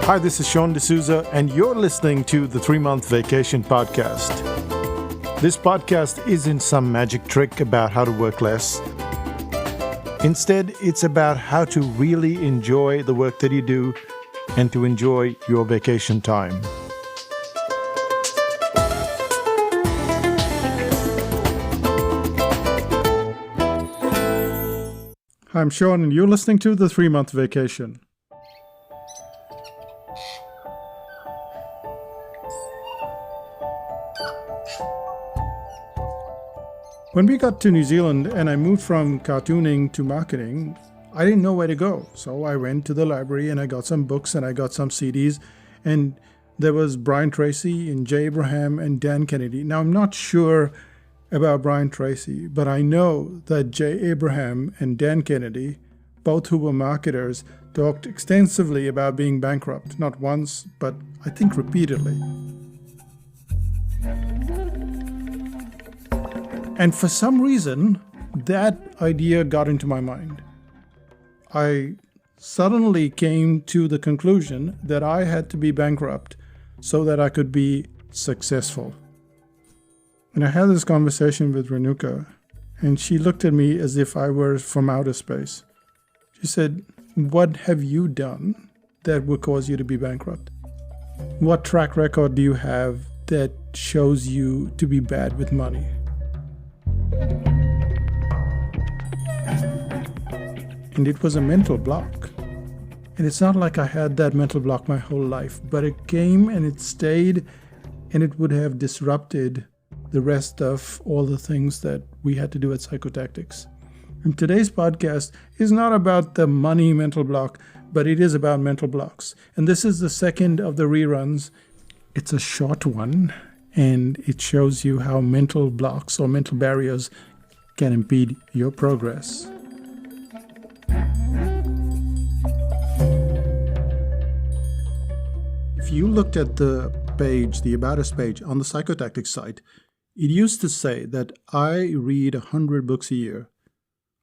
Hi, this is Sean D'Souza, and you're listening to the 3-Month Vacation Podcast. This podcast isn't some magic trick about how to work less. Instead, it's about how to really enjoy the work that you do and to enjoy your vacation time. Hi, I'm Sean, and you're listening to the 3-Month Vacation. When we got to New Zealand and I moved from cartooning to marketing, I didn't know where to go. So I went to the library and I got some books and I got some CDs. And there was Brian Tracy and Jay Abraham and Dan Kennedy. Now, I'm not sure about Brian Tracy, but I know that Jay Abraham and Dan Kennedy, both who were marketers, talked extensively about being bankrupt. Not once, but I think repeatedly. And for some reason, that idea got into my mind. I suddenly came to the conclusion that I had to be bankrupt so that I could be successful. And I had this conversation with Renuka, and she looked at me as if I were from outer space. She said, "What have you done that would cause you to be bankrupt? What track record do you have that shows you to be bad with money?" And it was a mental block. And it's not like I had that mental block my whole life, but it came and it stayed, and it would have disrupted the rest of all the things that we had to do at Psychotactics. And today's podcast is not about the money mental block, but it is about mental blocks. And this is the second of the reruns. It's a short one, and it shows you how mental blocks or mental barriers can impede your progress. If you looked at the page, the About Us page on the Psychotactics site, it used to say that I read 100 books a year.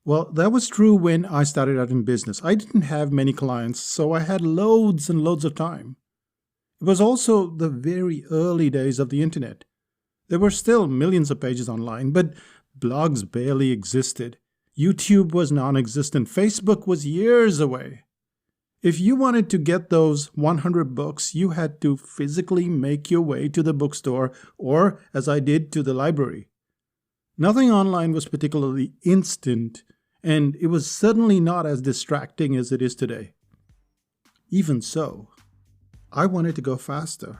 Well, that was true when I started out in business. I didn't have many clients, so I had loads and loads of time. It was also the very early days of the internet. There were still millions of pages online, but blogs barely existed. YouTube was non-existent. Facebook was years away. If you wanted to get those 100 books, you had to physically make your way to the bookstore or, as I did, to the library. Nothing online was particularly instant, and it was certainly not as distracting as it is today. Even so, I wanted to go faster.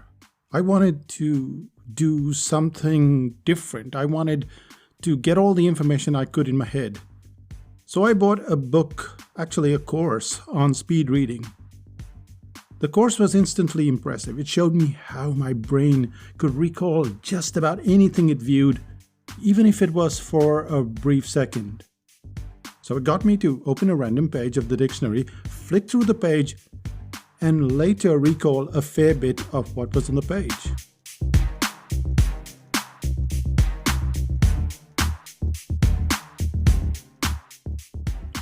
I wanted to do something different. I wanted to get all the information I could in my head. So I bought a book, actually a course, on speed reading. The course was instantly impressive. It showed me how my brain could recall just about anything it viewed, even if it was for a brief second. So it got me to open a random page of the dictionary, flick through the page, and later recall a fair bit of what was on the page.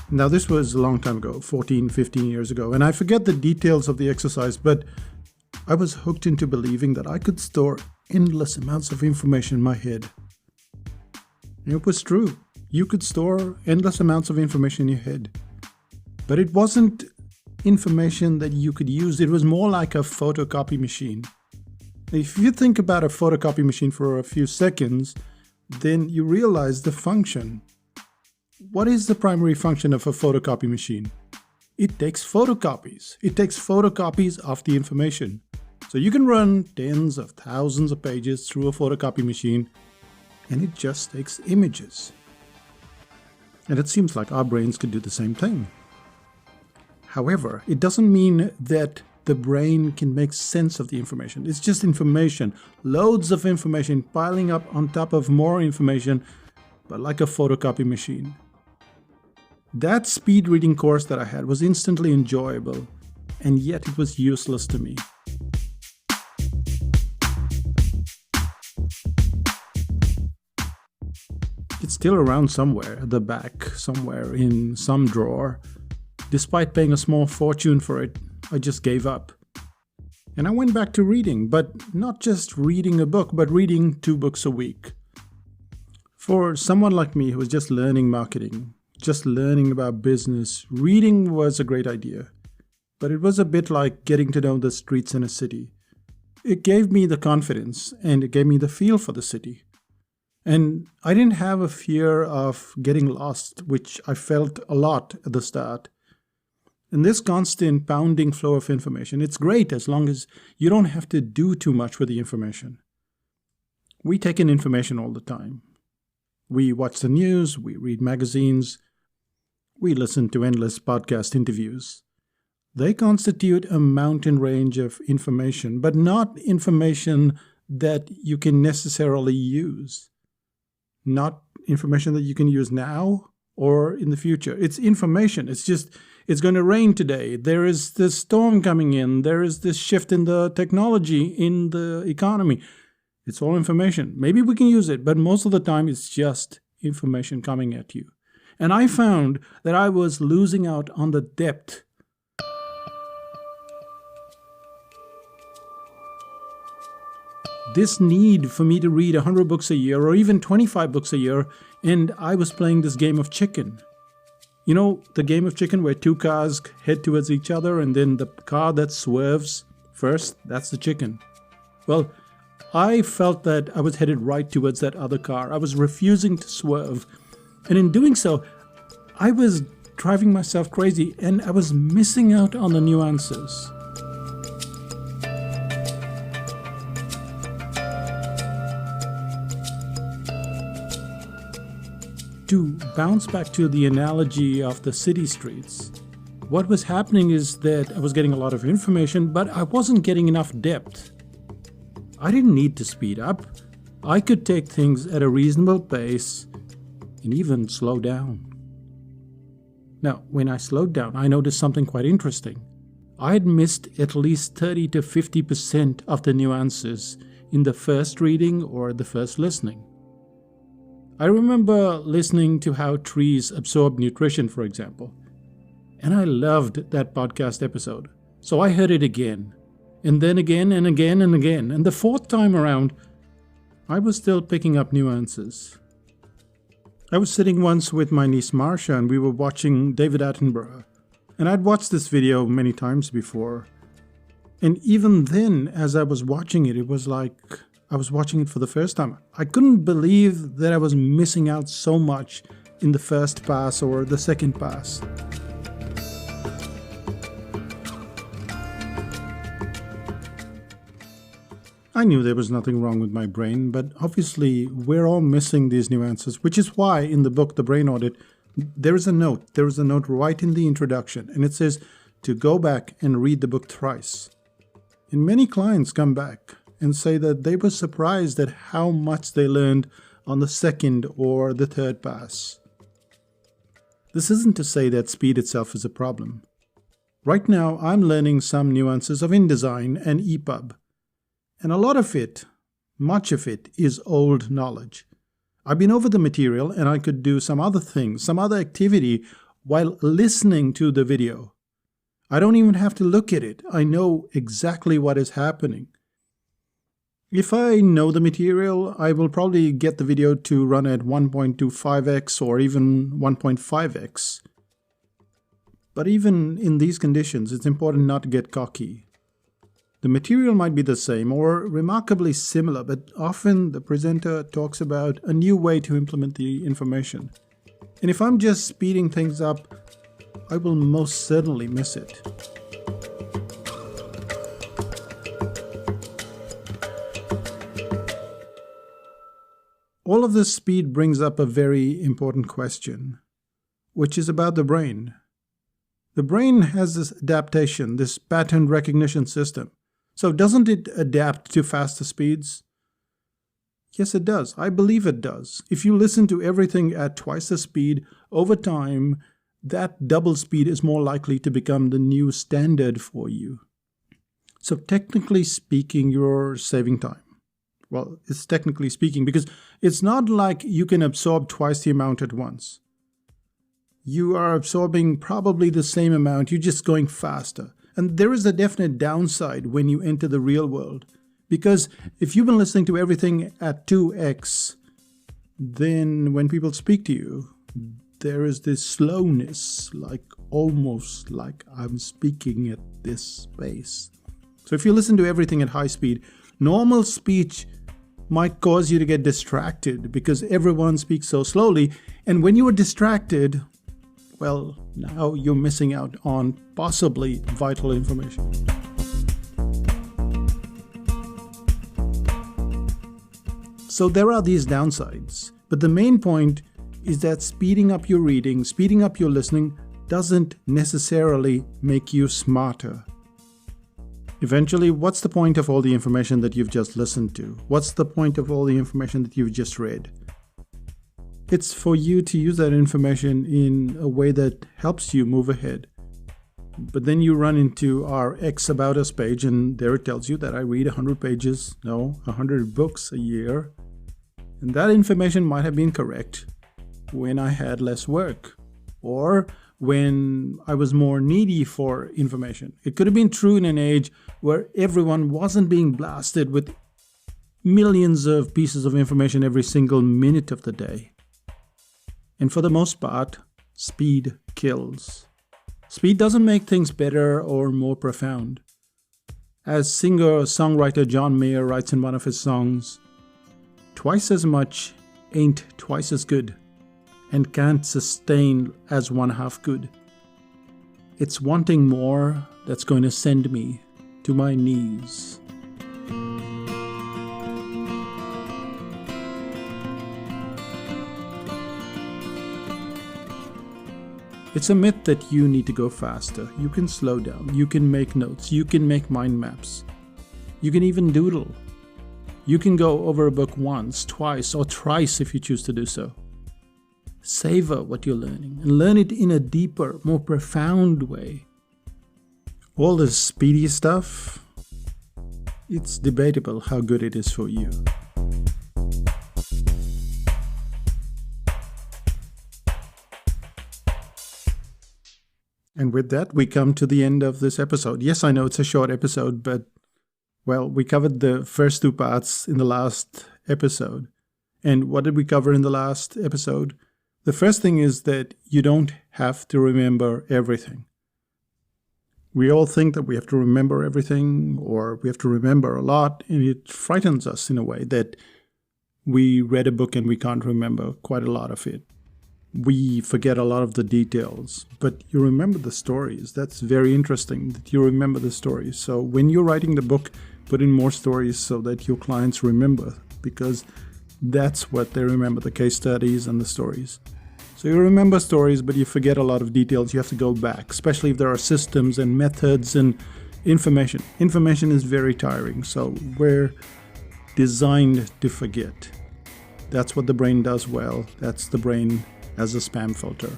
Now, this was a long time ago, 14, 15 years ago, and I forget the details of the exercise, but I was hooked into believing that I could store endless amounts of information in my head. And it was true. You could store endless amounts of information in your head. But it wasn't information that you could use. It was more like a photocopy machine. If you think about a photocopy machine for a few seconds, then you realize the function. What is the primary function of a photocopy machine? It takes photocopies. It takes photocopies of the information. So you can run tens of thousands of pages through a photocopy machine, and it just takes images. And it seems like our brains could do the same thing. However, it doesn't mean that the brain can make sense of the information. It's just information, loads of information piling up on top of more information, but like a photocopy machine. That speed reading course that I had was instantly enjoyable, and yet it was useless to me. It's still around somewhere at the back, somewhere in some drawer. Despite paying a small fortune for it, I just gave up. And I went back to reading, but not just reading a book, but reading 2 books a week. For someone like me who was just learning marketing, just learning about business, reading was a great idea. But it was a bit like getting to know the streets in a city. It gave me the confidence and it gave me the feel for the city. And I didn't have a fear of getting lost, which I felt a lot at the start. And this constant pounding flow of information, it's great as long as you don't have to do too much with the information. We take in information all the time. We watch the news, we read magazines, we listen to endless podcast interviews. They constitute a mountain range of information, but not information that you can necessarily use. Not information that you can use now or in the future. It's information. It's going to rain today. There is this storm coming in. There is this shift in the technology, in the economy. It's all information. Maybe we can use it, but most of the time it's just information coming at you. And I found that I was losing out on the depth. This need for me to read 100 books a year or even 25 books a year, and I was playing this game of chicken. You know, the game of chicken where 2 cars head towards each other and then the car that swerves first, that's the chicken. Well, I felt that I was headed right towards that other car. I was refusing to swerve. And in doing so, I was driving myself crazy and I was missing out on the nuances. To bounce back to the analogy of the city streets, what was happening is that I was getting a lot of information, but I wasn't getting enough depth. I didn't need to speed up. I could take things at a reasonable pace and even slow down. Now, when I slowed down, I noticed something quite interesting. I had missed at least 30 to 50% of the nuances in the first reading or the first listening. I remember listening to how trees absorb nutrition, for example, and I loved that podcast episode. So I heard it again, and then again and again and again, and the 4th time around, I was still picking up nuances. I was sitting once with my niece Marcia and we were watching David Attenborough, and I'd watched this video many times before. And even then, as I was watching it, it was like I was watching it for the first time. I couldn't believe that I was missing out so much in the first pass or the second pass. I knew there was nothing wrong with my brain, but obviously we're all missing these nuances, which is why in the book, The Brain Audit, there is a note right in the introduction, and it says to go back and read the book thrice. And many clients come back and say that they were surprised at how much they learned on the second or the third pass. This isn't to say that speed itself is a problem. Right now, I'm learning some nuances of InDesign and EPUB. And a lot of it, much of it, is old knowledge. I've been over the material and I could do some other things, some other activity while listening to the video. I don't even have to look at it. I know exactly what is happening. If I know the material, I will probably get the video to run at 1.25x or even 1.5x. But even in these conditions, it's important not to get cocky. The material might be the same or remarkably similar, but often the presenter talks about a new way to implement the information. And if I'm just speeding things up, I will most certainly miss it. All of this speed brings up a very important question, which is about the brain. The brain has this adaptation, this pattern recognition system. So doesn't it adapt to faster speeds? Yes, it does. I believe it does. If you listen to everything at twice the speed, over time, that double speed is more likely to become the new standard for you. So technically speaking, you're saving time. Well, it's technically speaking because it's not like you can absorb twice the amount at once. You are absorbing probably the same amount, you're just going faster. And there is a definite downside when you enter the real world. Because if you've been listening to everything at 2x, then when people speak to you, there is this slowness, like almost like I'm speaking at this pace. So if you listen to everything at high speed, normal speech might cause you to get distracted because everyone speaks so slowly. And when you are distracted, well, now you're missing out on possibly vital information. So there are these downsides, but the main point is that speeding up your reading, speeding up your listening doesn't necessarily make you smarter. Eventually, what's the point of all the information that you've just listened to? What's the point of all the information that you've just read? It's for you to use that information in a way that helps you move ahead. But then you run into our X About Us page, and there it tells you that I read 100 books a year. And that information might have been correct when I had less work or when I was more needy for information. It could have been true in an age where everyone wasn't being blasted with millions of pieces of information every single minute of the day. And for the most part, speed kills. Speed doesn't make things better or more profound. As singer-songwriter John Mayer writes in one of his songs, "Twice as much ain't twice as good, and can't sustain as one half good. It's wanting more that's going to send me to my knees." It's a myth that you need to go faster. You can slow down, you can make notes, you can make mind maps. You can even doodle. You can go over a book once, twice, or thrice if you choose to do so. Savor what you're learning and learn it in a deeper, more profound way. All this speedy stuff, it's debatable how good it is for you. And with that, we come to the end of this episode. Yes, I know it's a short episode, but, well, we covered the first two parts in the last episode. And what did we cover in the last episode? The first thing is that you don't have to remember everything. We all think that we have to remember everything, or we have to remember a lot, and it frightens us in a way that we read a book and we can't remember quite a lot of it. We forget a lot of the details, but you remember the stories. That's very interesting that you remember the stories. So when you're writing the book, put in more stories so that your clients remember, because that's what they remember, the case studies and the stories. So you remember stories, but you forget a lot of details. You have to go back, especially if there are systems and methods and information. Information is very tiring, so we're designed to forget. That's what the brain does well. That's the brain as a spam filter.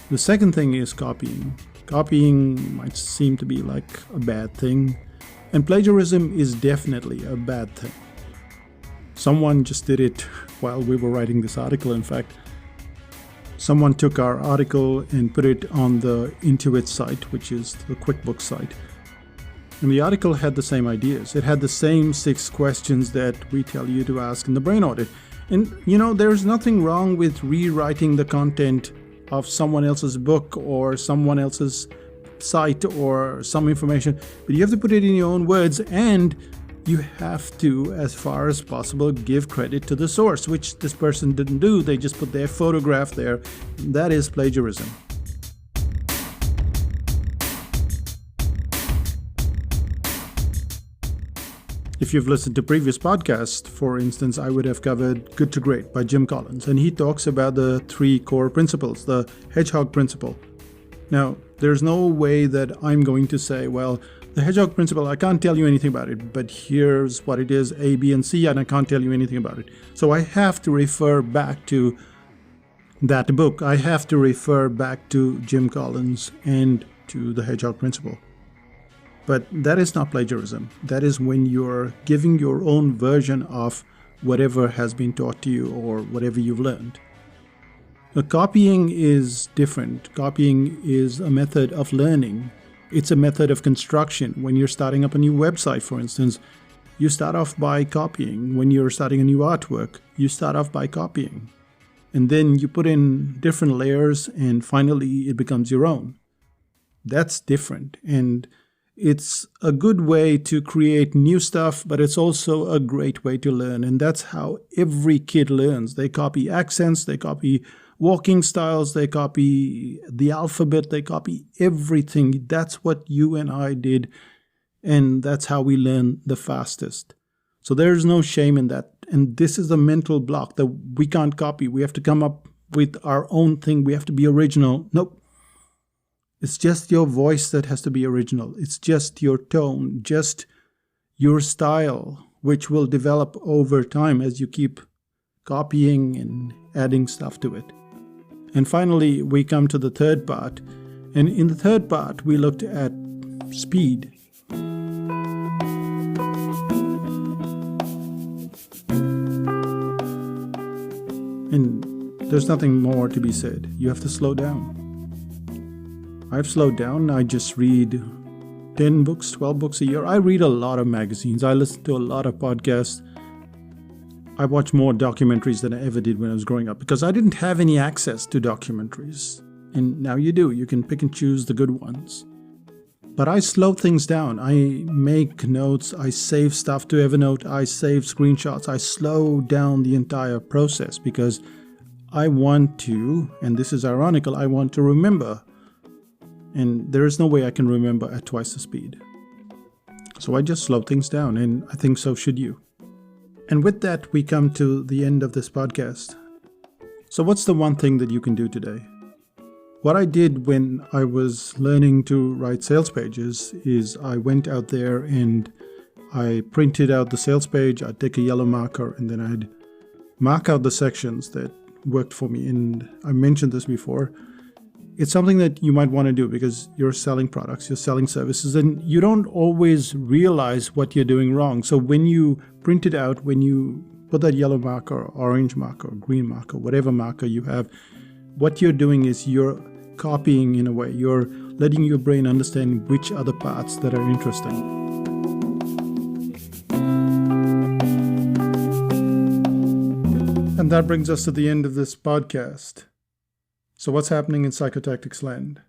The second thing is copying. Copying might seem to be like a bad thing, and plagiarism is definitely a bad thing. Someone just did it while we were writing this article, in fact. Someone took our article and put it on the Intuit site, which is the QuickBooks site. And the article had the same ideas. It had the same 6 questions that we tell you to ask in the brain audit. And, there's nothing wrong with rewriting the content of someone else's book or someone else's site or some information, but you have to put it in your own words, and you have to, as far as possible, give credit to the source, which this person didn't do. They just put their photograph there. That is plagiarism. If you've listened to previous podcasts, for instance, I would have covered Good to Great by Jim Collins, and he talks about the 3 core principles, the hedgehog principle. Now, there's no way that I'm going to say, well, the hedgehog principle, I can't tell you anything about it, but here's what it is, A, B, and C, and I can't tell you anything about it. So I have to refer back to that book. I have to refer back to Jim Collins and to the hedgehog principle. But that is not plagiarism. That is when you're giving your own version of whatever has been taught to you or whatever you've learned. Now, copying is different. Copying is a method of learning. It's a method of construction. When you're starting up a new website, for instance, you start off by copying. When you're starting a new artwork, you start off by copying. And then you put in different layers and finally it becomes your own. That's different. And it's a good way to create new stuff, but it's also a great way to learn. And that's how every kid learns. They copy accents, they copy walking styles, they copy the alphabet, they copy everything. That's what you and I did. And that's how we learn the fastest. So there's no shame in that. And this is a mental block that we can't copy. We have to come up with our own thing. We have to be original. Nope. It's just your voice that has to be original. It's just your tone, just your style, which will develop over time as you keep copying and adding stuff to it. And finally, we come to the third part. And in the third part, we looked at speed. And there's nothing more to be said. You have to slow down. I've slowed down. I just read 10 books, 12 books a year. I read a lot of magazines. I listen to a lot of podcasts. I watch more documentaries than I ever did when I was growing up because I didn't have any access to documentaries. And now you do. You can pick and choose the good ones. But I slow things down. I make notes. I save stuff to Evernote. I save screenshots. I slow down the entire process because I want to, and this is ironical, I want to remember. And there is no way I can remember at twice the speed. So I just slow things down, and I think so should you. And with that, we come to the end of this podcast. So what's the one thing that you can do today? What I did when I was learning to write sales pages is I went out there and I printed out the sales page. I'd take a yellow marker and then I'd mark out the sections that worked for me. And I mentioned this before. It's something that you might want to do because you're selling products, you're selling services, and you don't always realize what you're doing wrong. So when you print it out, when you put that yellow marker, orange marker, green marker, whatever marker you have, what you're doing is you're copying in a way. You're letting your brain understand which are the parts that are interesting. And that brings us to the end of this podcast. So what's happening in Psychotactics land?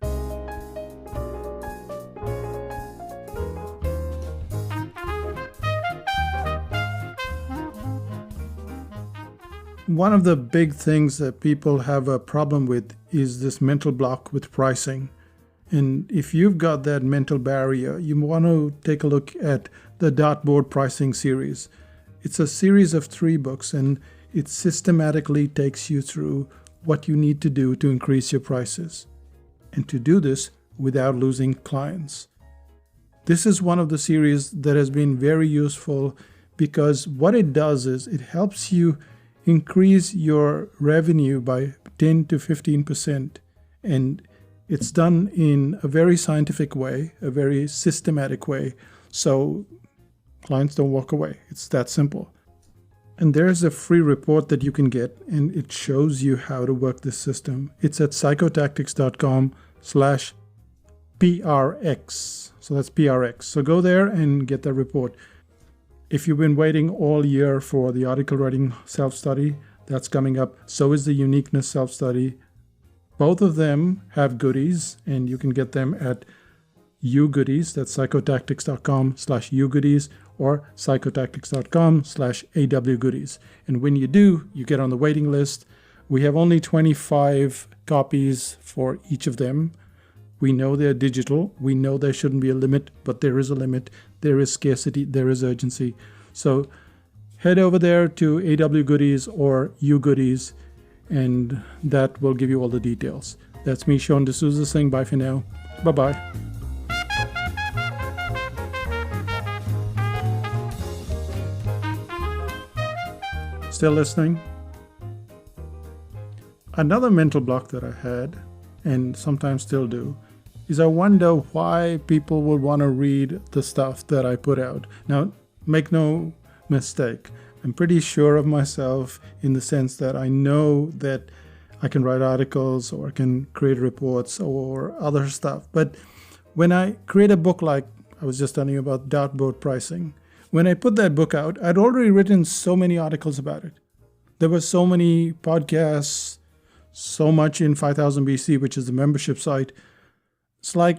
One of the big things that people have a problem with is this mental block with pricing. And if you've got that mental barrier, you want to take a look at the Dartboard Pricing series. It's a series of 3 books, and it systematically takes you through what you need to do to increase your prices, and to do this without losing clients. This is one of the series that has been very useful because what it does is it helps you increase your revenue by 10 to 15%. And it's done in a very scientific way, a very systematic way, so clients don't walk away. It's that simple. And there's a free report that you can get, and it shows you how to work this system. It's at psychotactics.com/PRX. So that's PRX. So go there and get that report. If you've been waiting all year for the article writing self-study, that's coming up. So is the uniqueness self-study. Both of them have goodies, and you can get them at ugoodies. That's psychotactics.com/ugoodies. or psychotactics.com/awgoodies. And when you do, you get on the waiting list. We have only 25 copies for each of them. We know they're digital. We know there shouldn't be a limit, but there is a limit. There is scarcity. There is urgency. So head over there to AW Goodies or ugoodies, and that will give you all the details. That's me, Sean D'Souza, saying bye for now. Bye-bye. Still listening? Another mental block that I had, and sometimes still do, is I wonder why people would want to read the stuff that I put out. Now, make no mistake, I'm pretty sure of myself in the sense that I know that I can write articles or I can create reports or other stuff. But When I create a book like I was just telling you about dartboard pricing, when I put that book out, I'd already written so many articles about it. There were so many podcasts, so much in 5000 BC, which is the membership site. It's like,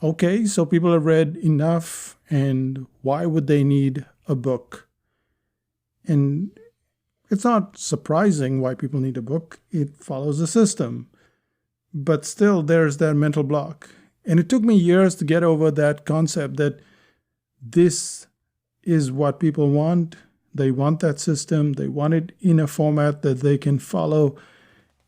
okay, so people have read enough, and why would they need a book? And it's not surprising why people need a book. It follows the system. But still, there's that mental block. And it took me years to get over that concept that this is what people want. They want that system. They want it in a format that they can follow.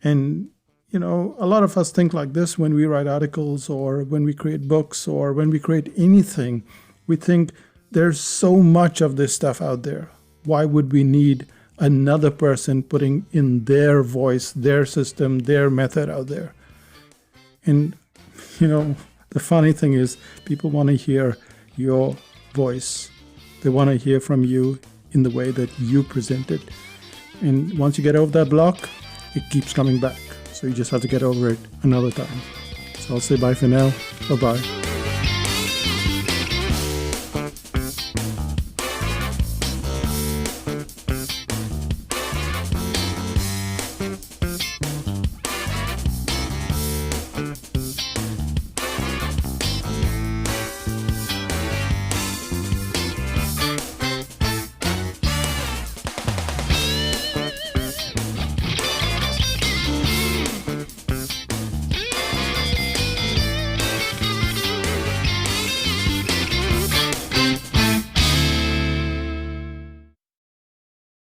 And, a lot of us think like this when we write articles or when we create books or when we create anything. We think there's so much of this stuff out there. Why would we need another person putting in their voice, their system, their method out there? And, the funny thing is people want to hear your voice. They want to hear from you in the way that you present it. And once you get over that block, it keeps coming back. So you just have to get over it another time. So I'll say bye for now. Bye-bye.